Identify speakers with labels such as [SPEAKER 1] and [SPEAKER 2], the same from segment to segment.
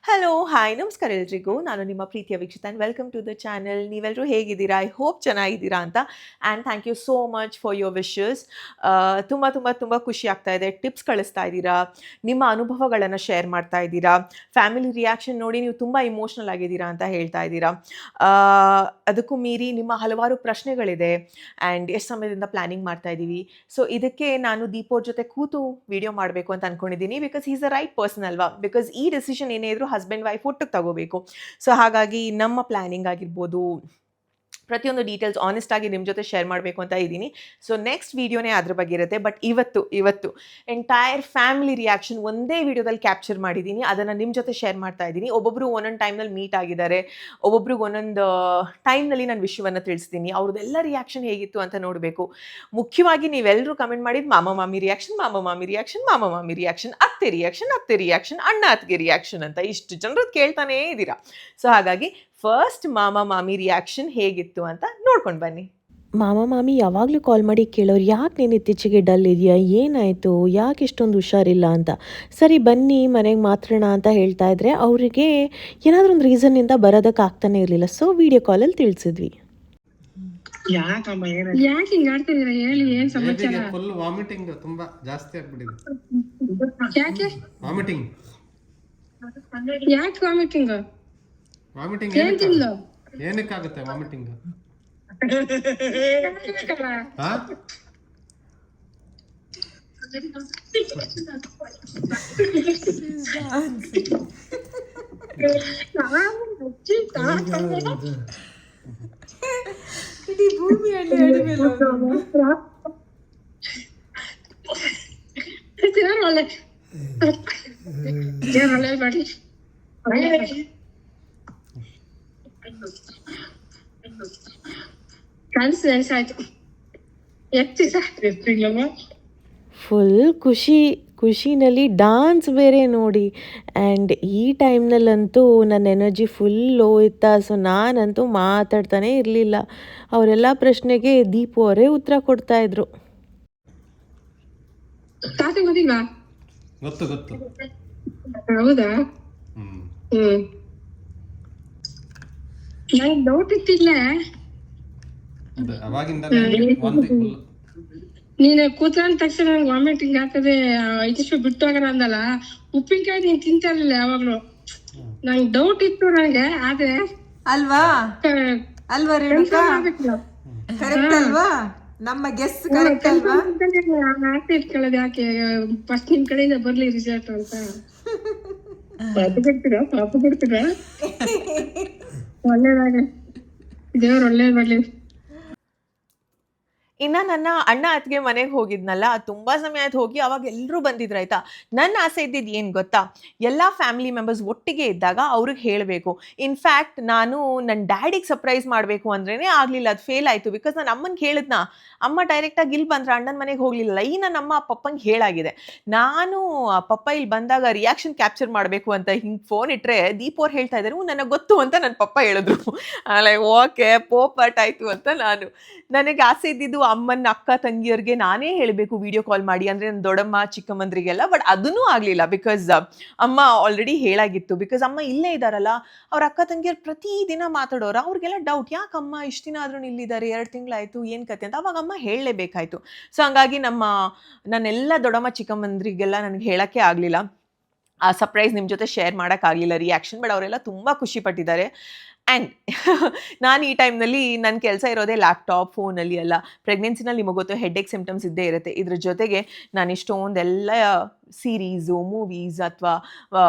[SPEAKER 1] Hello, hi, ನಮಸ್ಕಾರ ಎಲ್ರಿಗೂ. ನಾನು ನಿಮ್ಮ ಪ್ರೀತಿಯ Vikshita and welcome to the channel. ನೀವೆಲ್ಲರೂ ಹೇಗಿದ್ದೀರಾ? ಐ ಹೋಪ್ ಚೆನ್ನಾಗಿದ್ದೀರಾ ಅಂತ. And thank you so much for your wishes. ತುಂಬ ಖುಷಿ ಆಗ್ತಾ ಇದೆ. ಟಿಪ್ಸ್ ಕಳಿಸ್ತಾ ಇದ್ದೀರಾ, ನಿಮ್ಮ ಅನುಭವಗಳನ್ನು ಶೇರ್ ಮಾಡ್ತಾ ಇದ್ದೀರಾ, ಫ್ಯಾಮಿಲಿ ರಿಯಾಕ್ಷನ್ ನೋಡಿ ನೀವು ತುಂಬ ಇಮೋಷ್ನಲ್ ಆಗಿದ್ದೀರಾ ಅಂತ ಹೇಳ್ತಾ ಇದ್ದೀರಾ. ಆ, ಅದಕ್ಕೂ ಮೀರಿ ನಿಮ್ಮ ಹಲವಾರು ಪ್ರಶ್ನೆಗಳಿದೆ ಆ್ಯಂಡ್ ಎಷ್ಟು ಸಮಯದಿಂದ ಪ್ಲ್ಯಾನಿಂಗ್ ಮಾಡ್ತಾ ಇದ್ದೀವಿ. ಸೊ ಇದಕ್ಕೆ ನಾನು ದೀಪ್ ಅವ್ರ ಜೊತೆ ಕೂತು ವಿಡಿಯೋ ಮಾಡಬೇಕು ಅಂತ ಅಂದ್ಕೊಂಡಿದ್ದೀನಿ. Because is the right person ಅಲ್ವಾ. ಬಿಕಾಸ್ ಈ ಡೆಸಿಷನ್ ಏನೇ ಇದ್ರೂ ಹಸ್ಬೆಂಡ್ ವೈಫ್ ಒಟ್ಟಿಗೆ ತಗೋಬೇಕು. ಸೊ ಹಾಗಾಗಿ ನಮ್ಮ ಪ್ಲ್ಯಾನಿಂಗ್ ಆಗಿರ್ಬೋದು, ಪ್ರತಿಯೊಂದು ಡೀಟೇಲ್ಸ್ ಆನೆಸ್ಟ್ ಆಗಿ ನಿಮ್ಮ ಜೊತೆ ಶೇರ್ ಮಾಡಬೇಕು ಅಂತ ಇದ್ದೀನಿ. ಸೊ ನೆಕ್ಸ್ಟ್ ವೀಡಿಯೋನೇ ಅದ್ರ ಬಗ್ಗೆ ಇರುತ್ತೆ. ಬಟ್ ಇವತ್ತು ಎಂಟೈರ್ ಫ್ಯಾಮಿಲಿ ರಿಯಾಕ್ಷನ್ ಒಂದೇ ವಿಡಿಯೋದಲ್ಲಿ ಕ್ಯಾಪ್ಚರ್ ಮಾಡಿದ್ದೀನಿ. ಅದನ್ನು ನಿಮ್ಮ ಜೊತೆ ಶೇರ್ ಮಾಡ್ತಾ ಇದ್ದೀನಿ. ಒಬ್ಬೊಬ್ಬರು ಒಂದೊಂದು ಟೈಮ್ನಲ್ಲಿ ಮೀಟ್ ಆಗಿದ್ದಾರೆ, ಒಬ್ಬೊಬ್ರಿಗೆ ಒಂದೊಂದು ಟೈಮ್ನಲ್ಲಿ ನಾನು ವಿಷಯವನ್ನು ತಿಳಿಸ್ತೀನಿ. ಅವ್ರದ್ದೆಲ್ಲ ರಿಯಾಕ್ಷನ್ ಹೇಗಿತ್ತು ಅಂತ ನೋಡಬೇಕು. ಮುಖ್ಯವಾಗಿ ನೀವೆಲ್ಲರೂ ಕಮೆಂಟ್ ಮಾಡಿದ್ದು ಮಾಮ ಮಾಮಿ ರಿಯಾಕ್ಷನ್, ಮಾಮ ಮಾಮಿ ರಿಯಾಕ್ಷನ್, ಮಾಮ ಮಾಮಿ ರಿಯಾಕ್ಷನ್, ಅತ್ತೆ ರಿಯಾಕ್ಷನ್, ಅತ್ತೆ ರಿಯಾಕ್ಷನ್, ಅಣ್ಣ ಅತ್ತಿಗೆ ರಿಯಾಕ್ಷನ್ ಅಂತ ಇಷ್ಟು ಜನರದ್ದು ಕೇಳ್ತಾನೇ ಇದ್ದೀರಾ. ಸೊ ಹಾಗಾಗಿ ಫಸ್ಟ್ ಮಾಮ ಮಾಮಿ ರಿಯಾಕ್ಷನ್ ಹೇಗಿತ್ತು ಅಂತ ನೋಡ್ಕೊಂಡು ಬನ್ನಿ.
[SPEAKER 2] ಮಾಮ ಮಾಮಿ ಯಾವಾಗಲೂ ಕಾಲ್ ಮಾಡಿ ಕೇಳೋರು, ಯಾಕೆ ನೀನು ಇತ್ತೀಚೆಗೆ ಡಲ್ ಇದೆಯಾ, ಏನಾಯಿತು, ಯಾಕೆ ಇಷ್ಟೊಂದು ಹುಷಾರಿಲ್ಲ ಅಂತ. ಸರಿ ಬನ್ನಿ ಮನೆಗೆ ಮಾತಾಡೋಣ ಅಂತ ಹೇಳ್ತಾ ಇದ್ರೆ ಅವರಿಗೆ ಏನಾದರೂ ಒಂದು ರೀಸನ್ನಿಂದ ಬರೋದಕ್ಕೆ ಆಗ್ತಾನೆ ಇರಲಿಲ್ಲ. ಸೊ ವಿಡಿಯೋ ಕಾಲಲ್ಲಿ ತಿಳಿಸಿದ್ವಿ.
[SPEAKER 3] ಯಾಕೆ ಹಿಂಗ್ ಆಡ್ತಿದೀರ ಹೇಳಿ, ಏನ್ ಸಮಾಚಾರ?
[SPEAKER 4] ಫುಲ್ ವಾಮಿಟಿಂಗ್ ತುಂಬಾ ಜಾಸ್ತಿ ಆಗ್ಬಿಟ್ಟಿದೆ.
[SPEAKER 3] ಯಾಕೆ
[SPEAKER 4] ವಾಮಿಟಿಂಗ್
[SPEAKER 3] ಯಾಕೆ ವಾಮಿಟಿಂಗ್?
[SPEAKER 4] ವಾಮಿಟಿಂಗ್
[SPEAKER 3] ಹೇಳ್ತಿಲ್ಲ
[SPEAKER 4] ಏನಕ್ಕಾಗುತ್ತೆ ವಾಮಿಟಿಂಗ್? ಹಾ
[SPEAKER 1] ಇಡೀ ಭೂಮಿಯಲ್ಲಿ ಅಡಿಮೇಲೆ
[SPEAKER 3] ಒಳ್ಳೆ ಮಾಡಿ ಕಾನ್ಫಿಡೆನ್ಸ್ ಆಯ್ತು.
[SPEAKER 2] ಫುಲ್ ಖುಷಿನಲ್ಲಿ ಡಾನ್ಸ್ ಬೇರೆ ನೋಡಿ. ಆ್ಯಂಡ್ ಈ ಟೈಮ್ನಲ್ಲಂತೂ ನನ್ನ ಎನರ್ಜಿ ಫುಲ್ ಲೋ ಇತ್ತಾ. ಸೊ ನಾನಂತೂ ಮಾತಾಡ್ತಾನೆ ಇರಲಿಲ್ಲ. ಅವರೆಲ್ಲ ಪ್ರಶ್ನೆಗೆ ದೀಪು ಅವರೇ ಉತ್ತರ ಕೊಡ್ತಾಯಿದ್ರು.
[SPEAKER 3] ತಾತ ಗೊತ್ತಿಲ್ವಾ?
[SPEAKER 4] ಗೊತ್ತು.
[SPEAKER 3] ಹೌದಾ? ನಂಗೆ ಡೌಟ್ ಇತ್ತಿಲ್ಲ. ನೀನು ಕೂತ್ಕೊಂಡ ತಕ್ಷಣ ನಂಗೆ ವಾಮಿಟಿಂಗ್ ಆಗ್ತದೆ, ಇದಿಷ್ಟು ಬಿಟ್ಟು ಹೋಗೋಣ ಅಂದಲ್ಲ. ಉಪ್ಪಿನಕಾಯಿ ನೀನ್ ತಿಂತಾ ಇರ್ಲಿಲ್ಲ ಯಾವಾಗ್ಲೂ. ನಂಗೆ ಡೌಟ್ ಇತ್ತು ನಂಗೆ, ಆದ್ರೆ
[SPEAKER 1] ಅಲ್ವಾ ರೇಣುಕಾ, ಕರೆಕ್ಟ್ ಅಲ್ವಾ? ನಮ್ಮ ಗೆಸ್ ಕರೆಕ್ಟ್ ಅಲ್ವಾ?
[SPEAKER 3] ಇಟ್ಕೊಳ್ಳೋದು ಯಾಕೆ ಫಸ್ಟ್ ನಿಮ್ ಕಡೆಯಿಂದ ಬರ್ಲಿ ರಿಸಲ್ಟ್ ಅಂತ. ಪಾಪ ಬಿಡ್ತೀರಾ ಒಳ್ಳೇದಾಗ, ದೇವ್ರು ಒಳ್ಳೇದ್ ಮಾಡ್ಲಿ.
[SPEAKER 1] ಇನ್ನು ನನ್ನ ಅಣ್ಣ ಅತ್ತಿಗೆ ಮನೆಗೆ ಹೋಗಿದ್ನಲ್ಲ, ಅದು ತುಂಬ ಸಮಯ ಆಯ್ತು ಹೋಗಿ. ಅವಾಗ ಎಲ್ಲರೂ ಬಂದಿದ್ರು ಆಯಿತಾ. ನನ್ನ ಆಸೆ ಇದ್ದಿದ್ದು ಏನು ಗೊತ್ತಾ, ಎಲ್ಲ ಫ್ಯಾಮಿಲಿ ಮೆಂಬರ್ಸ್ ಒಟ್ಟಿಗೆ ಇದ್ದಾಗ ಅವ್ರಿಗೆ ಹೇಳಬೇಕು. ಇನ್ಫ್ಯಾಕ್ಟ್ ನಾನು ನನ್ನ ಡ್ಯಾಡಿಗೆ ಸರ್ಪ್ರೈಸ್ ಮಾಡಬೇಕು ಅಂದ್ರೇ ಆಗಲಿಲ್ಲ, ಅದು ಫೇಲ್ ಆಯಿತು. ಬಿಕಾಸ್ ನಾನು ಅಮ್ಮನಿಗೆ ಹೇಳಿದ್ನ, ಅಮ್ಮ ಡೈರೆಕ್ಟಾಗಿ ಇಲ್ಲಿ ಬಂದ್ರೆ ಅಣ್ಣನ ಮನೆಗೆ ಹೋಗಲಿಲ್ಲ. ಈ ನನ್ನ ಅಮ್ಮ ಪಪ್ಪಂಗೆ ಹೇಳಾಗಿದೆ. ನಾನು ಪಪ್ಪ ಇಲ್ಲಿ ಬಂದಾಗ ರಿಯಾಕ್ಷನ್ ಕ್ಯಾಪ್ಚರ್ ಮಾಡಬೇಕು ಅಂತ ಹಿಂಗೆ ಫೋನ್ ಇಟ್ಟರೆ ದೀಪ್ ಅವ್ರು ಹೇಳ್ತಾ ಇದ್ದಾರೆ, ನನಗೆ ಗೊತ್ತು ಅಂತ ನನ್ನ ಪಪ್ಪ ಹೇಳಿದ್ರು. ಲೈಕ್ ಓಕೆ, ಪೋಪಟ್ ಆಯಿತು ಅಂತ ನನಗೆ ಆಸೆ ಇದ್ದಿದ್ದು ಅಮ್ಮನ ಅಕ್ಕ ತಂಗಿಯರಿಗೆ ನಾನೇ ಹೇಳಬೇಕು ವಿಡಿಯೋ ಕಾಲ್ ಮಾಡಿ, ಅಂದರೆ ನನ್ನ ದೊಡ್ಡಮ್ಮ ಚಿಕ್ಕಮ್ಮಂದ್ರಿಗೆಲ್ಲ. ಬಟ್ ಅದನ್ನೂ ಆಗಲಿಲ್ಲ, ಬಿಕಾಸ್ ಅಮ್ಮ ಆಲ್ರೆಡಿ ಹೇಳಾಗಿತ್ತು. ಬಿಕಾಸ್ ಅಮ್ಮ ಇಲ್ಲೇ ಇದ್ದಾರಲ್ಲ, ಅವ್ರ ಅಕ್ಕ ತಂಗಿಯರು ಪ್ರತಿದಿನ ಮಾತಾಡೋರು. ಅವ್ರಿಗೆಲ್ಲ ಡೌಟ್, ಯಾಕೆ ಅಮ್ಮ ಇಷ್ಟು ದಿನ ಆದ್ರೂ ಇಲ್ಲಿದ್ದಾರೆ, 2 ತಿಂಗಳಾಯಿತು, ಏನು ಕತೆ ಅಂತ. ಅವಾಗ ಅಮ್ಮ ಹೇಳಲೇಬೇಕಾಯ್ತು. ಸೊ ಹಂಗಾಗಿ ನನ್ನೆಲ್ಲ ದೊಡ್ಡಮ್ಮ ಚಿಕ್ಕಮ್ಮಂದ್ರಿಗೆಲ್ಲ ನನಗೆ ಹೇಳೋಕ್ಕೆ ಆಗಲಿಲ್ಲ. ಆ ಸರ್ಪ್ರೈಸ್ ನಿಮ್ಮ ಜೊತೆ ಶೇರ್ ಮಾಡೋಕ್ಕಾಗಲಿಲ್ಲ ರಿಯಾಕ್ಷನ್. ಬಟ್ ಅವರೆಲ್ಲ ತುಂಬ ಖುಷಿ ಪಟ್ಟಿದ್ದಾರೆ. ಆ್ಯಂಡ್ ನಾನು ಈ ಟೈಮ್ನಲ್ಲಿ ನನ್ನ ಕೆಲಸ ಇರೋದೇ ಲ್ಯಾಪ್ಟಾಪ್, ಫೋನಲ್ಲಿ ಎಲ್ಲ. ಪ್ರೆಗ್ನೆನ್ಸಿನಲ್ಲಿ ನಿಮಗೆ ಗೊತ್ತು ಹೆಡ್ಏಕ್ ಸಿಮ್ಟಮ್ಸ್ ಇದ್ದೇ ಇರುತ್ತೆ. ಇದ್ರ ಜೊತೆಗೆ ನಾನು ಇಷ್ಟೊಂದೆಲ್ಲ ಸೀರೀಸು, ಮೂವೀಸ್ ಅಥವಾ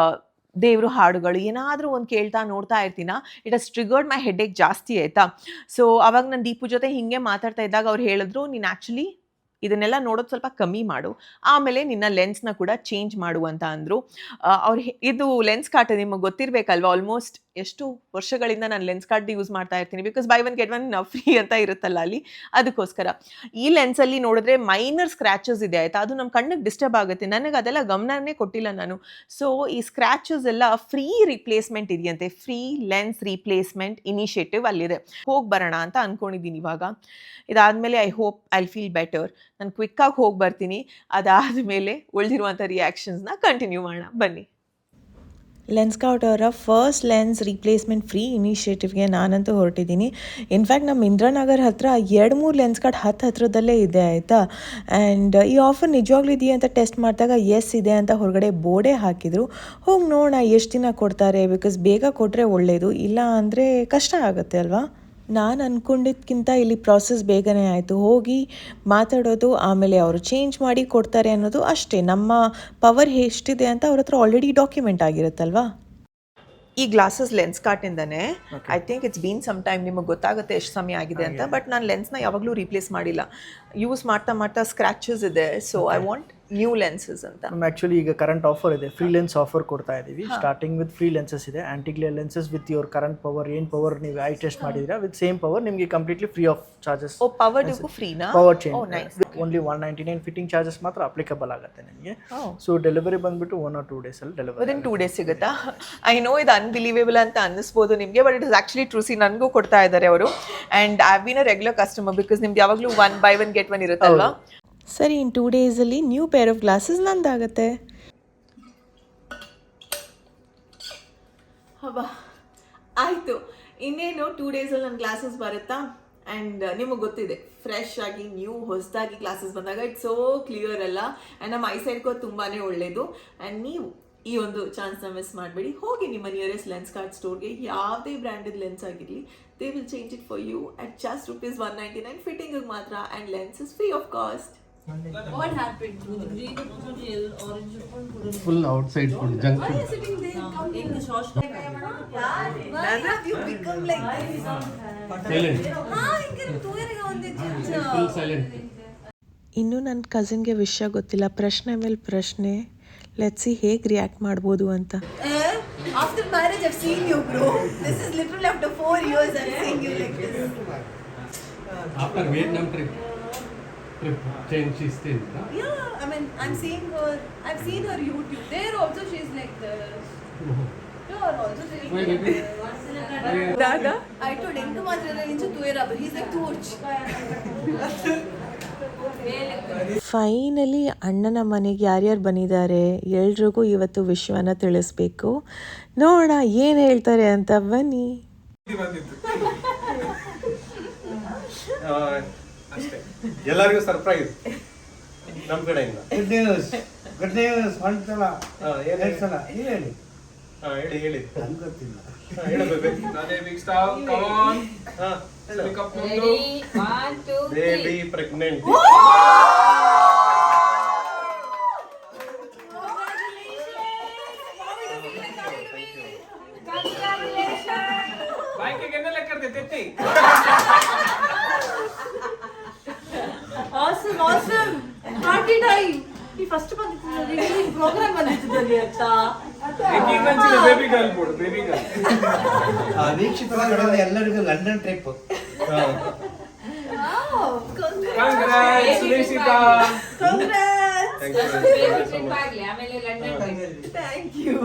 [SPEAKER 1] ದೇವ್ರ ಹಾಡುಗಳು ಏನಾದರೂ ಒಂದು ಕೇಳ್ತಾ ನೋಡ್ತಾ ಇರ್ತೀನ. It has triggered my headache ಜಾಸ್ತಿ ಆಯಿತಾ. ಸೊ ಅವಾಗ ನಾನು ದೀಪು ಜೊತೆ ಹೀಗೆ ಮಾತಾಡ್ತಾ ಇದ್ದಾಗ ಅವ್ರು ಹೇಳಿದ್ರು, ನೀನು ಆ್ಯಕ್ಚುಲಿ ಇದನ್ನೆಲ್ಲ ನೋಡೋದು ಸ್ವಲ್ಪ ಕಮ್ಮಿ ಮಾಡು, ಆಮೇಲೆ ನಿನ್ನ ಲೆನ್ಸ್ನ ಕೂಡ ಚೇಂಜ್ ಮಾಡು ಅಂತ ಅಂದರು. ಇದು ಲೆನ್ಸ್ ಕಾರ್ಟ್ ನಿಮಗೆ ಗೊತ್ತಿರಬೇಕಲ್ವ, ಆಲ್ಮೋಸ್ಟ್ ಎಷ್ಟು ವರ್ಷಗಳಿಂದ ನಾನು ಲೆನ್ಸ್ ಕಾರ್ಡ್ ಯೂಸ್ ಮಾಡ್ತಾ ಇರ್ತೀನಿ. ಬಿಕಾಸ್ ಬೈ 1 get 1 ಫ್ರೀ ಅಂತ ಇರುತ್ತಲ್ಲ ಅಲ್ಲಿ, ಅದಕ್ಕೋಸ್ಕರ. ಈ ಲೆನ್ಸಲ್ಲಿ ನೋಡಿದ್ರೆ ಮೈನರ್ ಸ್ಕ್ರ್ಯಾಚಸ್ ಇದೆ ಆಯಿತಾ, ಅದು ನಮ್ಮ ಕಣ್ಣಿಗೆ ಡಿಸ್ಟರ್ಬ್ ಆಗುತ್ತೆ. ನನಗೆ ಅದೆಲ್ಲ ಗಮನನೇ ಕೊಟ್ಟಿಲ್ಲ ನಾನು. ಸೊ ಈ ಸ್ಕ್ರ್ಯಾಚಸ್ ಎಲ್ಲ ಫ್ರೀ ರಿಪ್ಲೇಸ್ಮೆಂಟ್ ಇದೆಯಂತೆ, ಫ್ರೀ ಲೆನ್ಸ್ ರಿಪ್ಲೇಸ್ಮೆಂಟ್ ಇನಿಷಿಯೇಟಿವ್ ಅಲ್ಲಿದೆ. ಹೋಗಿ ಬರೋಣ ಅಂತ ಅಂದ್ಕೊಂಡಿದ್ದೀನಿ ಇವಾಗ. ಇದಾದಮೇಲೆ I hope I feel better. ನಾನು ಕ್ವಿಕ್ಕಾಗಿ ಹೋಗಿ ಬರ್ತೀನಿ. ಅದಾದಮೇಲೆ ಉಳಿದಿರುವಂಥ ರಿಯಾಕ್ಷನ್ಸ್ನ ಕಂಟಿನ್ಯೂ ಮಾಡೋಣ ಬನ್ನಿ.
[SPEAKER 2] ಲೆನ್ಸ್ಕೌಟ್ ಅವರ ಫಸ್ಟ್ ಲೆನ್ಸ್ ರೀಪ್ಲೇಸ್ಮೆಂಟ್ ಫ್ರೀ ಇನಿಷಿಯೇಟಿವ್ಗೆ ನಾನಂತೂ ಹೊರಟಿದ್ದೀನಿ. ಇನ್ಫ್ಯಾಕ್ಟ್ ನಮ್ಮ ಇಂದ್ರಾನಗರ್ ಹತ್ರ 2-3 ಲೆನ್ಸ್ಕೌಟ್ ಹತ್ರದಲ್ಲೇ ಇದೆ ಆಯಿತಾ. ಆ್ಯಂಡ್ ಈ ಆಫರ್ ನಿಜವಾಗ್ಲೂ ಇದೆಯಾ ಅಂತ ಟೆಸ್ಟ್ ಮಾಡಿದಾಗ ಎಸ್ ಇದೆ ಅಂತ ಹೊರಗಡೆ ಬೋರ್ಡೇ ಹಾಕಿದರು. ಹೋಗಿ ನೋಡೋಣ ಎಷ್ಟು ದಿನ ಕೊಡ್ತಾರೆ, ಬಿಕಾಸ್ ಬೇಗ ಕೊಟ್ಟರೆ ಒಳ್ಳೆಯದು, ಇಲ್ಲ ಅಂದರೆ ಕಷ್ಟ ಆಗುತ್ತೆ ಅಲ್ವಾ. ನಾನು ಅಂದ್ಕೊಂಡಿದ್ದಕ್ಕಿಂತ ಇಲ್ಲಿ ಪ್ರಾಸೆಸ್ ಬೇಗನೆ ಆಯಿತು. ಹೋಗಿ ಮಾತಾಡೋದು, ಆಮೇಲೆ ಅವರು ಚೇಂಜ್ ಮಾಡಿ ಕೊಡ್ತಾರೆ ಅನ್ನೋದು ಅಷ್ಟೇ. ನಮ್ಮ ಪವರ್ ಎಷ್ಟಿದೆ ಅಂತ ಅವ್ರ ಹತ್ರ ಆಲ್ರೆಡಿ ಡಾಕ್ಯುಮೆಂಟ್ ಆಗಿರುತ್ತಲ್ವಾ.
[SPEAKER 1] ಈ ಗ್ಲಾಸಸ್ ಲೆನ್ಸ್ ಕಾರ್ಟಿಂದನೇ I think it's been some time. ನಿಮಗೆ ಗೊತ್ತಾಗುತ್ತೆ ಎಷ್ಟು ಸಮಯ ಆಗಿದೆ ಅಂತ. ಬಟ್ ನಾನು ಲೆನ್ಸ್ನ ಯಾವಾಗಲೂ ರೀಪ್ಲೇಸ್ ಮಾಡಿಲ್ಲ. ಯೂಸ್ ಮಾಡ್ತಾ ಸ್ಕ್ರ್ಯಾಚಸ್ ಇದೆ. So I want new lenses ಅಂತ.
[SPEAKER 5] ಆ್ಯಕ್ಚುಲಿ ಈಗ ಕರೆಂಟ್ ಆಫರ್ ಇದೆ, ಫ್ರೀ ಲೆನ್ಸ್ ಆಫರ್ ಕೊಡ್ತಾ ಇದ್ದೀವಿ. ಸ್ಟಾರ್ಟಿಂಗ್ ವಿತ್ ಫ್ರೀ ಲೆನ್ಸಸ್ ಇದೆ. Anti glare lenses with your current power, ಏನು ಪವರ್ ನೀವು ಐ ಟೆಸ್ಟ್ ಮಾಡಿದ್ದೀರಾ ವಿತ್ ಸೇಮ್ ಪವರ್ ನಿಮಗೆ completely free of charges.
[SPEAKER 1] Oh, power ಫ್ರೀನಾ?
[SPEAKER 5] Power change only 199 fitting charges ಮಾತ್ರ applicable ಆಗುತ್ತೆ ನಿಮಗೆ. ಸೊ ಡೆಲಿವರಿ ಬಂದ್ಬಿಟ್ಟು 1 or 2 ಡೇಸಲ್ಲಿ ಡೆಲಿವರಿ.
[SPEAKER 1] ವಿದಿನ್ 2 days ಸಿಗುತ್ತಾ? ಐ ನೋ ಇದು ಅನ್ಬಿಲೀವೇಬಲ್ ಅಂತ ಅನ್ನಿಸ್ಬೋದು ನಿಮಗೆ, but it is actually true. C, ನನಗೂ ಕೊಡ್ತಾ ಇದ್ದಾರೆ ಅವರು. And I have been a regular customer because ನಿಮ್ದು ಯಾವಾಗಲೂ 1 buy 1 get 1 ಇರುತ್ತಲ್ವಾ.
[SPEAKER 2] ಸರಿ, ಇನ್ 2 daysಲ್ಲಿ ನ್ಯೂ ಪೇರ್ ಆಫ್ ಗ್ಲಾಸಸ್ ನಂದಾಗತ್ತೆ.
[SPEAKER 1] ಹಬ್ಬ ಆಯಿತು. ಇನ್ನೇನು 2 daysಲ್ಲಿ ನನ್ನ ಗ್ಲಾಸಸ್ ಬರುತ್ತಾ. ಆ್ಯಂಡ್ ನಿಮಗೆ ಗೊತ್ತಿದೆ, ಫ್ರೆಶ್ ಆಗಿ ನ್ಯೂ ಹೊಸದಾಗಿ ಗ್ಲಾಸಸ್ ಬಂದಾಗ ಇಟ್ಸ್ ಸೋ ಕ್ಲಿಯರ್ ಅಲ್ಲ. ಆ್ಯಂಡ್ ನಮ್ಮ ಐಸೈಡ್ಗೂ ತುಂಬಾ ಒಳ್ಳೆಯದು. ಆ್ಯಂಡ್ ನೀವು ಈ ಒಂದು ಚಾನ್ಸ್ನ ಮಿಸ್ ಮಾಡಬೇಡಿ. ಹೋಗಿ ನಿಮ್ಮ ನಿಯರೆಸ್ಟ್ ಲೆನ್ಸ್ ಕಾರ್ಟ್ ಸ್ಟೋರ್ಗೆ, ಯಾವುದೇ ಬ್ರ್ಯಾಂಡೆಡ್ ಲೆನ್ಸ್ ಆಗಿರಲಿ, they will change it for you at just ₹199 ಫಿಟ್ಟಿಂಗಿಗೆ ಮಾತ್ರ. And lens is free of cost.
[SPEAKER 6] What happened? The green tutorial, orange one couldn't.
[SPEAKER 4] Full outside food, junk food.
[SPEAKER 6] Sitting there, in the sauce.
[SPEAKER 1] You become like this.
[SPEAKER 4] Silent, full silent.
[SPEAKER 2] ಇನ್ನೂ ನನ್ನ ಕಸಿನ್ಗೆ ವಿಷಯ ಗೊತ್ತಿಲ್ಲ. ಪ್ರಶ್ನೆ ಮೇಲೆ ಪ್ರಶ್ನೆ. Let's see ಹೇಗೆ react ಮಾಡ್ಬೋದು ಅಂತ.
[SPEAKER 7] After marriage, I've seen you grow. This is literally after 4 years I'm seeing you like this.
[SPEAKER 4] After Vietnam trip change she still.
[SPEAKER 7] Yeah, I mean, I'm seeing her. I've seen her YouTube. There also she's like this. Here also she's
[SPEAKER 4] Why,
[SPEAKER 7] like
[SPEAKER 4] baby?
[SPEAKER 7] this. Daga? I told him to madrela ninchu tuera, but he's like torch.
[SPEAKER 2] Finally ಅಣ್ಣನ ಮನೆಗೆ ಯಾರ್ಯಾರು ಬಂದಿದ್ದಾರೆ ಎಲ್ರಿಗೂ ಇವತ್ತು ವಿಷಯವನ್ನು ತಿಳಿಸ್ಬೇಕು. ನೋಡೋಣ ಏನು ಹೇಳ್ತಾರೆ ಅಂತ. ಬನ್ನಿ.
[SPEAKER 4] ಅಷ್ಟೇ, ಎಲ್ಲರಿಗೂ ಸರ್ಪ್ರೈಸ್ ನಮ್ಮ ಕಡೆಯಿಂದ.
[SPEAKER 8] ಗುಡ್ ನ್ಯೂಸ್ ಒಂದ್ಸಲ
[SPEAKER 4] ಹೇಳಿ
[SPEAKER 8] ಹೇಳಿ
[SPEAKER 4] ಹೇಳಿ.
[SPEAKER 8] ನಂಗೆ ಗೊತ್ತಿಲ್ಲ.
[SPEAKER 4] Baby pregnant.
[SPEAKER 7] Awesome, awesome. Party time. ಈ ಫಸ್ಟ್ ಬಂದಿತ್ತು ಪ್ರೋಗ್ರಾಮ್ ಬಂದಿತ್ತು ಅಂತ
[SPEAKER 8] ವೀಕ್ಷಕರು ಎಲ್ಲರಿಗೂ London trip.
[SPEAKER 7] Thank you.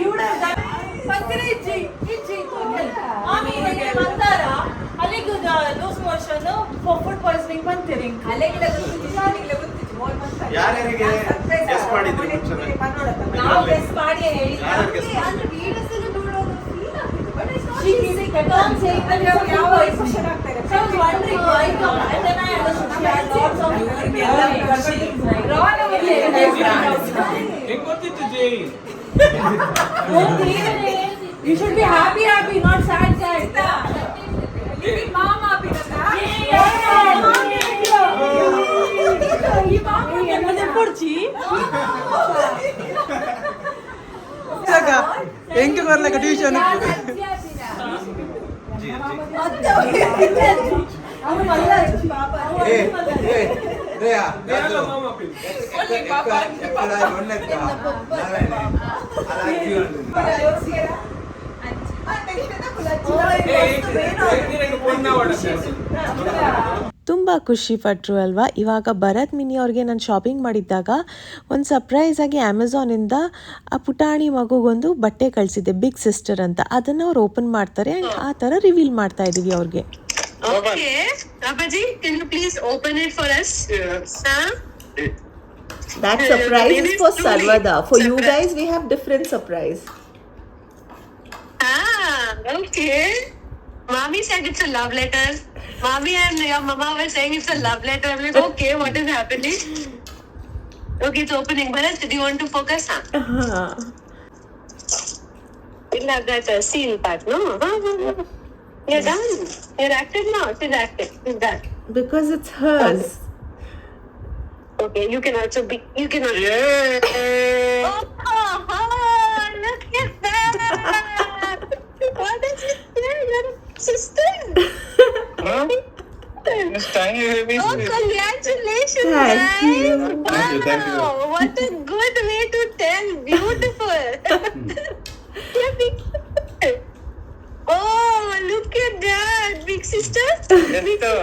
[SPEAKER 7] You would have done Pankaj ಆಮೇಲೆ ಮಂದಾರ ಅಲ್ಲಿಗೆ ಲೂಸ್ ಮೋಷನ್ ಫುಡ್ ಪಾಯ್ಸನಿಂಗ್ ಬಂತೀರಿ ಅಲ್ಲಿಗೆ
[SPEAKER 4] ಯಾರ್ಯಾರಿಗೆ ಗೆಸ್ ಮಾಡಿದ್ರಿ ಮುಂಚೆನೆ?
[SPEAKER 7] ನಾವು ಗೆಸ್ ಮಾಡಿ ಹೇಳಿ ಅಂದ್ರೆ ವೀಡಿಯೋಸ್ ಎಲ್ಲ ನೋಡೋದು ಫೀಲ್ ಆಗ್ತಿದೆ. But it's not easy. ಕಟಾನ್ ಸೇಯಿಂಗ್ that ಯಾವ ಎಮೋಷನ್ ಆಗ್ತಾ ಇದೆ. So I was wondering why come and then I understood she had lots of
[SPEAKER 9] ಹೆಂಗ್ ಗೊತ್ತಿತ್ತು ಜೈ?
[SPEAKER 7] You should be happy, not sad.
[SPEAKER 9] Living
[SPEAKER 7] mom happy na. ಈ mom ಎಂಬುದೇ ಪುರ್ಚಿ.
[SPEAKER 9] ಹೆಂಗೆ ಬರ್ಲಕ್ಕ tuition?
[SPEAKER 7] ಅವನು ಮಲ್ಲ ಪಾಪ.
[SPEAKER 2] ತುಂಬ ಖುಷಿ ಪಟ್ಟರು ಅಲ್ವಾ. ಇವಾಗ ಭರತ್ ಮಿನಿ ಅವ್ರಿಗೆ ನಾನು ಶಾಪಿಂಗ್ ಮಾಡಿದ್ದಾಗ ಒಂದು ಸರ್ಪ್ರೈಸಾಗಿ ಅಮೆಝಾನಿಂದ ಆ ಪುಟಾಣಿ ಮಗುಗೊಂದು ಬಟ್ಟೆ ಕಳಿಸಿದ್ದೆ, ಬಿಗ್ ಸಿಸ್ಟರ್ ಅಂತ. ಅದನ್ನು ಅವ್ರು ಓಪನ್ ಮಾಡ್ತಾರೆ. ಆ ಥರ ರಿವೀಲ್ ಮಾಡ್ತಾ ಇದ್ದೀವಿ ಅವ್ರಿಗೆ.
[SPEAKER 3] Okay, Rabaji, can you please open it for us?
[SPEAKER 4] Yes.
[SPEAKER 3] Huh?
[SPEAKER 1] That surprise is for Sarvada. For you guys, we have different surprise.
[SPEAKER 3] Okay. Mommy said it's a love letter. Mommy and your mama were saying it's a love letter. I'm like, okay, what is happening? Okay, it's opening. Bharat, do you want to focus? Illa that scene part, no? You're done. You're acted now. She's acted. She's done.
[SPEAKER 1] Because it's hers.
[SPEAKER 3] Okay, you can also be. You can also.
[SPEAKER 4] Yeah.
[SPEAKER 3] Look at that! What is it? Your sister.
[SPEAKER 4] It's tiny baby.
[SPEAKER 3] Oh, congratulations,
[SPEAKER 1] Thank
[SPEAKER 3] guys!
[SPEAKER 1] you.
[SPEAKER 4] Thank you, thank you.
[SPEAKER 3] Wow, what a good way to tell. Beautiful. Yeah, big sister. Oh, look at that, big sister. Big sister.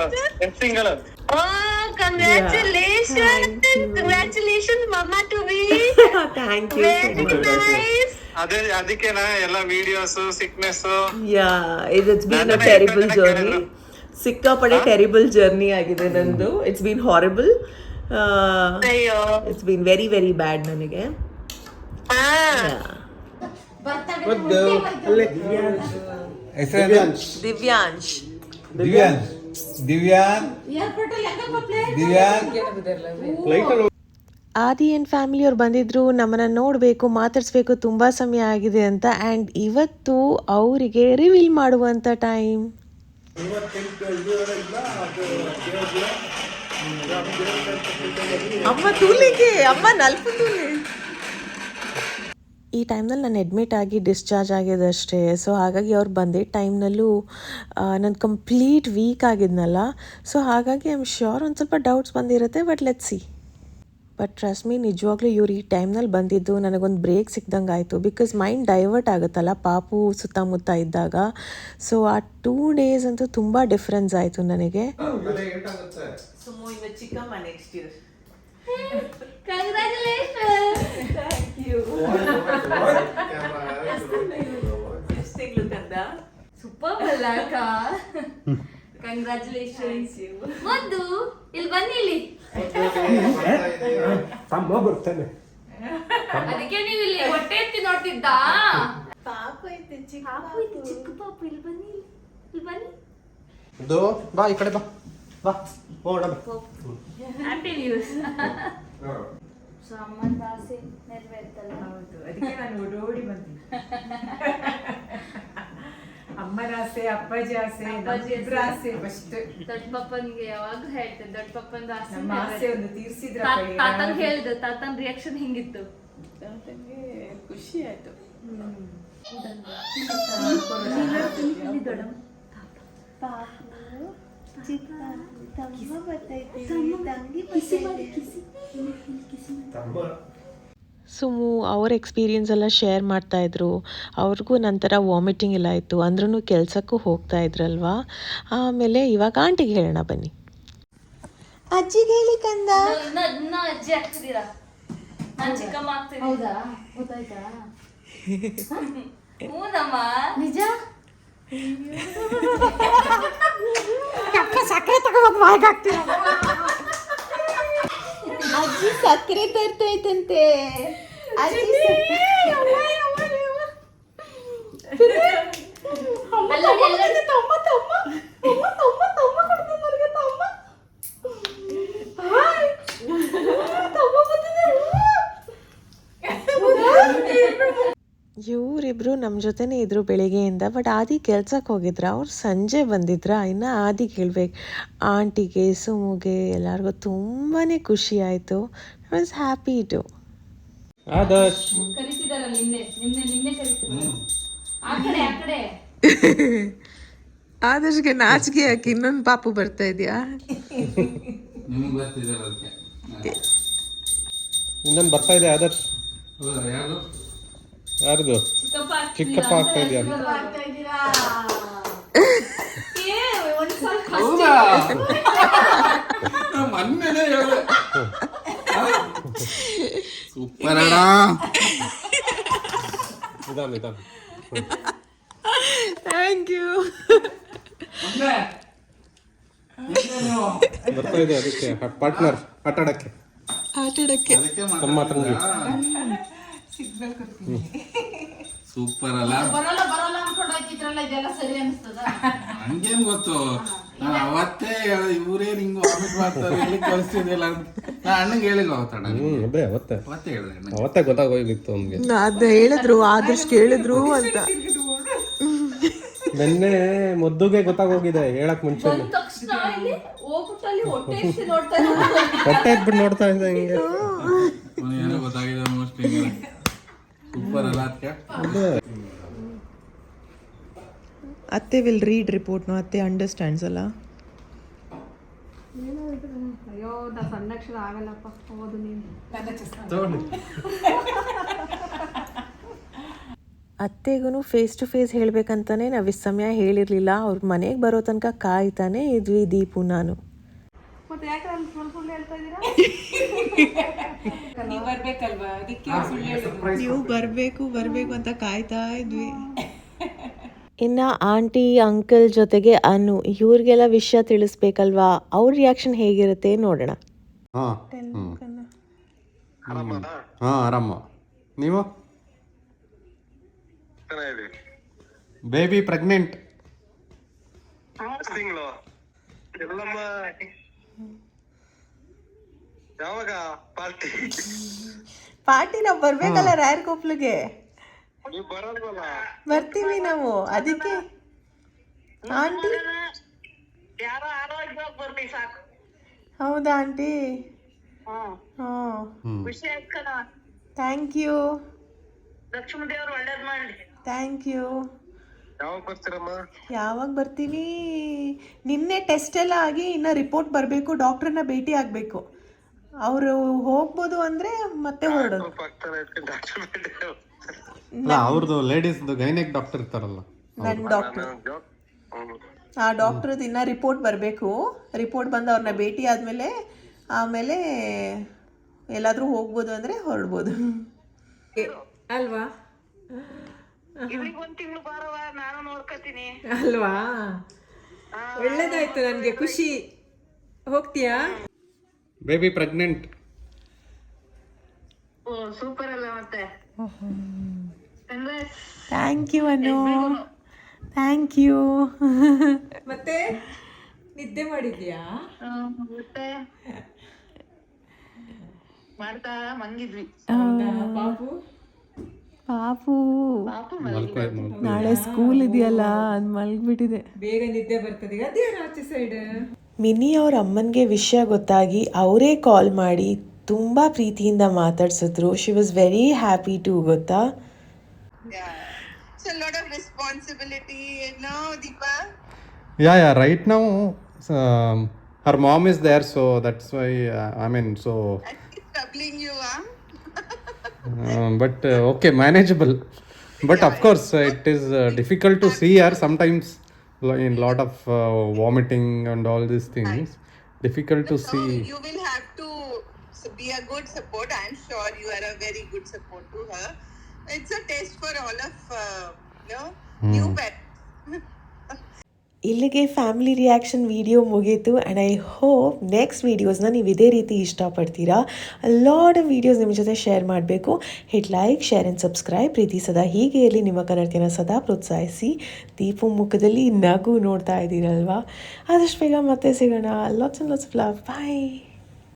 [SPEAKER 4] Single.
[SPEAKER 3] Oh, congratulations!
[SPEAKER 1] Yeah, thank you.
[SPEAKER 3] Congratulations, Mama to be.
[SPEAKER 1] Thank you.
[SPEAKER 3] Very nice.
[SPEAKER 4] ಅದಕ್ಕೆನಾ ಎಲ್ಲ videos sickness
[SPEAKER 1] Yeah, it's been a terrible journey. ಸಿಕ್ಕಾಪಡೆ terrible journey ಆಗಿದೆ ನಂದು. It's been horrible.
[SPEAKER 3] ಅಯ್ಯೋ.
[SPEAKER 1] It's been very very bad ನನಗೆ.
[SPEAKER 8] ಹೆಸರು
[SPEAKER 1] ದಿವ್ಯಾಂಶ್. ಆದಿ and ಫ್ಯಾಮಿಲಿಯವ್ರು ಬಂದಿದ್ರು, ನಮ್ಮನ್ನು ನೋಡಬೇಕು, ಮಾತಾಡಿಸ್ಬೇಕು, ತುಂಬ ಸಮಯ ಆಗಿದೆ ಅಂತ. ಆ್ಯಂಡ್ ಇವತ್ತು ಅವರಿಗೆ ರಿವೀಲ್ ಮಾಡುವಂಥ ಟೈಮ್. ಅಮ್ಮ ತೂಲಿಗೆ, ಅಮ್ಮ ನಲ್ಪು ತೂಲಿ. ಈ ಟೈಮ್ನಲ್ಲಿ ನಾನು ಅಡ್ಮಿಟ್ ಆಗಿ ಡಿಸ್ಚಾರ್ಜ್ ಆಗಿದ್ದಷ್ಟೇ. ಸೊ ಹಾಗಾಗಿ ಅವ್ರು ಬಂದಿದ್ದ ಟೈಮ್ನಲ್ಲೂ ನಾನು ಕಂಪ್ಲೀಟ್ ವೀಕ್ ಆಗಿದ್ನಲ್ಲ. ಸೊ ಹಾಗಾಗಿ ಐ ಆಮ್ ಶ್ಯೂರ್ ಒಂದು ಸ್ವಲ್ಪ ಡೌಟ್ಸ್ ಬಂದಿರುತ್ತೆ. But let's see. But trust me, ನಿಜವಾಗ್ಲೂ ಇವ್ರು ಈ ಟೈಮ್ನಲ್ಲಿ ಬಂದಿದ್ದು ನನಗೊಂದು ಬ್ರೇಕ್ ಸಿಕ್ದಂಗೆ ಆಯಿತು. ಬಿಕಾಸ್ ಮೈಂಡ್ ಡೈವರ್ಟ್ ಆಗುತ್ತಲ್ಲ ಪಾಪು ಸುತ್ತಮುತ್ತ ಇದ್ದಾಗ. ಸೊ ಆ 2 days ಅಂತೂ ತುಂಬ ಡಿಫ್ರೆನ್ಸ್ ಆಯಿತು ನನಗೆ. ಚಿಕ್ಕಮ್ಮ next year.
[SPEAKER 7] Congratulations!
[SPEAKER 1] Thank you. ಎಷ್ಟು ತಿಂಗಳು ಕಂದ?
[SPEAKER 7] Superb ಅಲ್ಲ ಅಕ್ಕ? Congratulations. ಮೊದ್ದು ಇಲ್ಲಿ ಬನ್ನಿ ಇಲ್ಲಿ. ಅದಕ್ಕೆ ನೀವು ಇಲ್ಲಿ ಹೊಟ್ಟೆ ಎತ್ತಿ ನೋಡ್ತಿದ್ದಾ?
[SPEAKER 1] ಪಾಪು ಐತೆ, ಚಿಕ್ಕ
[SPEAKER 7] ಪಾಪು ಇಲ್ಲಿ ಬನ್ನಿ ಇಲ್ಲಿ ಬನ್ನಿ.
[SPEAKER 4] ಬಾ ಈ ಕಡೆ ಬಾ ಬಾ ಹೋಗೋಣ.
[SPEAKER 7] Happy news. ಸೊ ಅಮ್ಮನ ಆಸೆ ನೆರವೇರ್ತಲ್ಲ.
[SPEAKER 6] ಹೌದು, ಅದಕ್ಕೆ ನಾನು ಓಡೋಡಿ ಬಂತೀನಿ. ಅಮ್ಮನ ಆಸೆ, ಅಪ್ಪಾಜಿ ಆಸೆ, ನಮ್ಮಿಬ್ರ ಆಸೆ ಫಸ್ಟ್.
[SPEAKER 7] ದೊಡ್ಡ ಪಪ್ಪನ್ಗೆ ಯಾವಾಗ ಹೇಳ್ತೆ, ದೊಡ್ಡ ಪಪ್ಪನ ಆಸೆ
[SPEAKER 6] ನಮ್ಮ ಆಸೆ ಒಂದು ತೀರ್ಸಿದ್ರ.
[SPEAKER 7] ತಾತನ್ ಹೇಳಿದ್ರು, ತಾತನ್ ರಿಯಾಕ್ಷನ್ ಹೆಂಗಿತ್ತು?
[SPEAKER 1] ತಾತಂಗೆ ಖುಷಿ ಆಯ್ತು. ಸುಮು ಅವ್ರ ಎಕ್ಸ್ಪೀರಿಯನ್ಸ್ ಎಲ್ಲ ಶೇರ್ ಮಾಡ್ತಾಯಿದ್ರು. ಅವ್ರಿಗೂ ನಂತರ ವಾಮಿಟಿಂಗ್ ಎಲ್ಲ ಆಯಿತು. ಅಂದ್ರೂ ಕೆಲಸಕ್ಕೂ ಹೋಗ್ತಾ ಇದ್ರಲ್ವಾ. ಆಮೇಲೆ ಇವಾಗ ಆಂಟಿಗೆ ಹೇಳೋಣ ಬನ್ನಿ. ಅಜ್ಜಿಗೆ ಹೇಳಿ ಕಂದ.
[SPEAKER 7] ಇನ್ನ ಅಜ್ಜಿ ಆಗ್ತಿದ್ದೀರಾ? ನಾನು ಚಿಕ್ಕಮ್ಮ ಆಗ್ತೀನಿ. ಹೌದಾ? ಗೊತ್ತಾಯ್ತಾ? ಹೂನಮ್ಮ. ನಿಜ?
[SPEAKER 1] ಸಕ್ಕರೆ ತಗೊಂಡು ಮಾರ್ಗಾಗ್ತೀರ. ಅಜ್ಜಿ ಸಕ್ಕರೆ ತರ್ತೈತಂತೆ. ಇವರಿಬ್ರು ನಮ್ಮ ಜೊತೆನೇ ಇದ್ರು ಬೆಳಿಗ್ಗೆಯಿಂದ. ಬಟ್ ಆದಿ ಕೆಲ್ಸಕ್ಕೆ ಹೋಗಿದ್ರ, ಅವ್ರು ಸಂಜೆ ಬಂದಿದ್ರ. ಇನ್ನು ಆದಿಗೆ ಹೇಳ್ಬೇಕು, ಆಂಟಿಗೆ, ಸುಮುಗೆ, ಎಲ್ಲರಿಗೂ ತುಂಬಾ ಖುಷಿ ಆಯಿತು. I was happy to.
[SPEAKER 7] ಕರಿತಿದಾರ ನಿನ್ನೆ ಕರಿತಿದ್ರು. ಆ ಕಡೆ
[SPEAKER 1] ಆದರ್ಶ್ಗೆ ನಾಚಿಕೆ ಯಾಕೆ? ಇನ್ನೊಂದು ಪಾಪು ಬರ್ತಾ ಇದೆಯಾ?
[SPEAKER 4] ಇನ್ನೊಂದು ಬರ್ತಾ ಇದೆ ಆದರ್ಶ್. ಯಾರ್ದು? ಚಿಕ್ಕಪ್ಪ ಆಗ್ತಾ ಇದೆಯಾ?
[SPEAKER 9] ಸೂಪರ್ ಅಣ್ಣ.
[SPEAKER 4] ನಿಧಾನ.
[SPEAKER 1] Thank you.
[SPEAKER 4] ಬರ್ತಾ ಇದೆ ಅದಕ್ಕೆ ಪಾರ್ಟ್ನರ್ ಆಟಾಡಕ್ಕೆ.
[SPEAKER 1] ಆಟಾಡಕ್ಕೆ
[SPEAKER 4] ತಮ್ಮ ತಂಗಿ
[SPEAKER 10] ಸೂಪರ್ ಅಲ್ಲ
[SPEAKER 6] ಬರಲ್ಲ ಬರಲ್ಲ ಅನ್ಕೊಂಡು ಹೋಗ್ತಿದ್ರಲ್ಲ ಇದೆಲ್ಲ ಸರಿ ಅನಿಸ್ತದ
[SPEAKER 10] ಹಂಗೇನ್ ಗೊತ್ತು ನಾನು ಅವತ್ತೇ ಇವರೇ ನಿಂಗೆ ವಾಮಿಟ್ ಮಾಡ್ತಾರೆ ಇಲ್ಲಿ ಕಳಿಸ್ತಿದ್ದಿಲ್ಲ ನಾ ಅಣ್ಣಂಗೆ ಹೇಳಿಲ್ಲ ಅವತ್ತಣ್ಣ
[SPEAKER 4] ಅದೇ ಅವತ್ತೇ
[SPEAKER 10] ಹೇಳಿದೆ ಅಣ್ಣ
[SPEAKER 4] ಅವತ್ತೇ ಗೊತ್ತಾಗೋಗಿತ್ತು ಅವ್ನಿಗೆ.
[SPEAKER 1] ಅದ್ ಹೇಳಿದ್ರು ಆದರ್ಶ್ ಕೇಳಿದ್ರು ಅಂತ.
[SPEAKER 4] ನೆನ್ನೆ ಮುದ್ದುಗೆ ಗೊತ್ತಾಗೋಗಿದೆ ಹೇಳಕ್ ಮುಂಚೆ.
[SPEAKER 6] ಬಂದ ತಕ್ಷಣ ಇಲ್ಲಿ ಹೋಗ್ಬಿಟ್ಟು ಅಲ್ಲಿ ಹೊಟ್ಟೆ ಎಷ್ಟು ನೋಡ್ತಾ ಇದ್ದಾರೆ.
[SPEAKER 4] ಹೊಟ್ಟೆ ಎತ್ಬಿಟ್ಟು ನೋಡ್ತಾ ಇದ್ದೆ ಹಿಂಗೆ.
[SPEAKER 10] ಏನೋ ಗೊತ್ತಾಗಿದೆ ಮೋಸ್ಟ್ಲಿ. ಸೂಪರ್ ಅಲ್ಲ ಅದಕ್ಕೆ
[SPEAKER 1] ಅತ್ತೆ ವಿಲ್ ರೀಡ್ ರಿಪೋರ್ಟ್ ನೋ ಅತ್ತೆ ಅಂಡರ್ಸ್ಟ್ಯಾಂಡ್ಸ್ ಅಲ್ಲ.
[SPEAKER 7] ಅಯ್ಯೋ ನಾ ಸಣ್ಣಕ್ಷರ ಆಗಲ್ಲಪ್ಪ ಓದು ನೀನು.
[SPEAKER 2] ಅತ್ತೆಗೂ ಫೇಸ್ ಟು ಫೇಸ್ ಹೇಳಬೇಕಂತಾನೆ ನಾವು ಇಷ್ಟು ಸಮಯ ಹೇಳಿರಲಿಲ್ಲ. ಅವ್ರ ಮನೆಗೆ ಬರೋ ತನಕ ಕಾಯ್ತಾನೆ ಇದ್ವಿ ದೀಪು ನಾನು.
[SPEAKER 7] ಮತ್ತೆ ಯಾಕೆ ನಾನು ಸುಳ್ಳು ಹೇಳ್ತಾ ಇದ್ದೀರಾ?
[SPEAKER 6] ನೀವ್ ಬರ್ಬೇಕಲ್ವಾ ಅದಕ್ಕೆ ಸುಳ್ಳು ಹೇಳಿದ್ರು.
[SPEAKER 1] ನೀವು ಬರ್ಬೇಕು ಅಂತ ಕಾಯ್ತಾ ಇದ್ವಿ.
[SPEAKER 2] ಇನ್ನು ಆಂಟಿ ಅಂಕಲ್ ಜೊತೆಗೆ ಅನು ಇವ್ರಿಗೆಲ್ಲ ವಿಷಯ ತಿಳಿಸ್ಬೇಕಲ್ವಾ, ಅವ್ರ ರಿಯಾಕ್ಷನ್ ಹೇಗಿರುತ್ತೆ ನೋಡೋಣ.
[SPEAKER 4] ಆರಾಮ. ನೀವು ಬೇಬಿ ಪ್ರೆಗ್ನೆಂಟ್.
[SPEAKER 8] ಯಾವಾಗ ಪಾರ್ಟಿ?
[SPEAKER 1] ಪಾರ್ಟಿ ನಾವು ಬರ್ಬೇಕಲ್ಲ ರಾಯರ್ ಕೊಪ್ಲಿಗೆ.
[SPEAKER 8] ನೀವು ಬರೋಲ್ವಲ್ಲ?
[SPEAKER 1] ಬರ್ತೀವಿ ನಾವು ಅದಕ್ಕೆ. ಆಂಟಿ
[SPEAKER 3] ಯಾರೋ ಆರೋಗ್ಯವಾಗಿ ಬರ್ಲಿ ಸಾಕು.
[SPEAKER 1] ಹೌದಾ ಆಂಟಿ?
[SPEAKER 3] ಖುಷಿ ಆಯ್ತು ಕಣ.
[SPEAKER 1] Thank you.
[SPEAKER 3] ಲಕ್ಷ್ಮೀ ದೇವ್ರು ಒಳ್ಳೇದ್ ಮಾಡ್ಲಿ.
[SPEAKER 1] Thank you.
[SPEAKER 8] ಯಾವಾಗ ಬರ್ತೀರಮ್ಮ?
[SPEAKER 1] ಯಾವಾಗ ಬರ್ತೀವಿ? ನಿನ್ನೆ ಟೆಸ್ಟ್ ಎಲ್ಲ ಆಗಿ ಇನ್ನು ರಿಪೋರ್ಟ್ ಬರಬೇಕು, ಡಾಕ್ಟ್ರನ್ನ ಭೇಟಿ ಆಗಬೇಕು. ಅವರು ಹೋಗ್ಬೋದು ಅಂದರೆ ಮತ್ತೆ ಹೊರಡೋದು.
[SPEAKER 4] ಅವ್ರದ್ದು ಲೇಡೀಸ್ದು ಗೈನೆಕ್ ಡಾಕ್ಟರ್ ಇರ್ತಾರಲ್ಲ,
[SPEAKER 1] ನನ್ನ ಡಾಕ್ಟ್ರು. ಆ ಡಾಕ್ಟ್ರದ್ದು ಇನ್ನೂ ರಿಪೋರ್ಟ್ ಬರಬೇಕು. ರಿಪೋರ್ಟ್ ಬಂದು ಅವ್ರನ್ನ ಭೇಟಿ ಆಮೇಲೆ ಎಲ್ಲಾದರೂ ಹೋಗ್ಬೋದು ಅಂದರೆ ಹೊರಡ್ಬೋದು
[SPEAKER 7] ಅಲ್ವಾ
[SPEAKER 3] ಇಲ್ಲಿಗೆ ಒಂದ್ ತಿಂಗಳು ಬಾರವ, ನಾನು ನೋಡ್ಕೊತೀನಿ.
[SPEAKER 1] ಅಲ್ವಾ? ಒಳ್ಳೇದಾಯ್ತು, ನನಗೆ ಖುಷಿ. ಹೋಗ್ತೀಯಾ?
[SPEAKER 4] Baby pregnant.
[SPEAKER 3] ಓ ಸೂಪರ್ ಅಲ್ಲ ಮತ್ತೆ.
[SPEAKER 1] Thank you Anu, thank you. ಮತ್ತೆ ನಿದ್ದೆ ಮಾಡಿದ್ಯಾ?
[SPEAKER 3] ಮತ್ತೆ ಮಾಡ್ತಾ ಮಂಗಿದ್ವಿ.
[SPEAKER 1] ಪಾಪು ನಾಳೆ ಸ್ಕೂಲ್ ಇದೆಯಲ್ಲ, ಅದು ಮಲಗಿಬಿಟ್ಟಿದೆ. ಬೇಗ ನಿದ್ದೆ ಬರ್ತದೆ. ಅದೇ ಆಚೆ ಸೈಡ್
[SPEAKER 2] ಮಿನಿ ಅವ್ರ ಅಮ್ಮನಿಗೆ ವಿಷಯ ಗೊತ್ತಾಗಿ ಅವರೇ ಕಾಲ್ ಮಾಡಿ ತುಂಬ ಪ್ರೀತಿಯಿಂದ ಮಾತಾಡ್ಸಿದ್ರು. She was very happy to, ಗೊತ್ತಾ.
[SPEAKER 11] It's a lot of responsibility, you know, Deepa.
[SPEAKER 4] Yeah, right now her mom is there, so that's why so
[SPEAKER 11] I keep troubling you, huh?
[SPEAKER 4] but okay, manageable. But of course it is difficult to see her sometimes in lot of vomiting and all these things. Difficult to see.
[SPEAKER 11] You will have to be a good support. I'm sure you are a very good support to her. It's a test for all of new parents.
[SPEAKER 2] ಇಲ್ಲಿಗೆ family reaction video ಮುಗೀತು. And I hope next ವೀಡಿಯೋಸ್ನ ನೀವು ಇದೇ ರೀತಿ ಇಷ್ಟಪಡ್ತೀರಾ. Lot of videos ನಿಮ್ಮ ಜೊತೆ share ಮಾಡಬೇಕು. Hit like, share and subscribe. ಪ್ರೀತಿ ಸದಾ ಹೀಗೆ ಇರಲಿ. ನಿಮ್ಮ ಕನ್ನಡತಿಯನ್ನು ಸದಾ ಪ್ರೋತ್ಸಾಹಿಸಿ. ದೀಪು ಮುಖದಲ್ಲಿ ನಗು ನೋಡ್ತಾ ಇದ್ದೀರಲ್ವಾ. ಆದಷ್ಟು ಬೇಗ ಮತ್ತೆ ಸಿಗೋಣ. Lots of love. ಬಾಯ್.